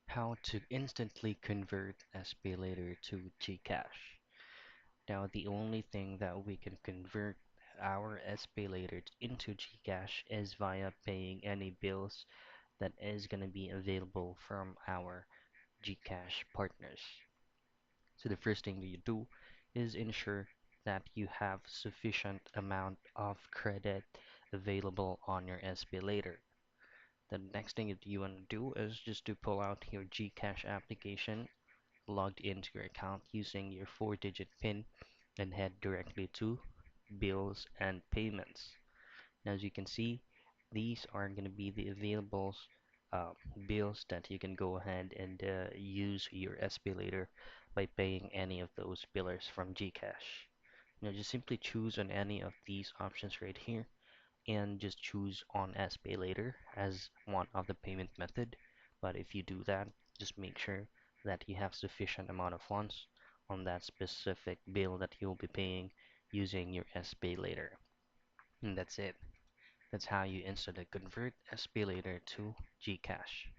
How to instantly convert Spaylater to Gcash. Now, the only thing that we can convert our Spaylater into Gcash is via paying any bills that is going to be available from our Gcash partners. So the first thing that you do is ensure that you have sufficient amount of credit available on your Spaylater. The next thing that you want to do is just to pull out your Gcash application, logged into your account using your 4-digit PIN, and head directly to bills and payments. Now, as you can see, these are going to be the available uh, bills that you can go ahead and use your SPayLater by paying any of those billers from Gcash. Now, just simply choose on any of these options right here and just choose on SPayLater as one of the payment method. But if you do that, just make sure that you have sufficient amount of funds on that specific bill that you'll be paying using your SPayLater. And that's it. That's how you instantly convert Spaylater to Gcash.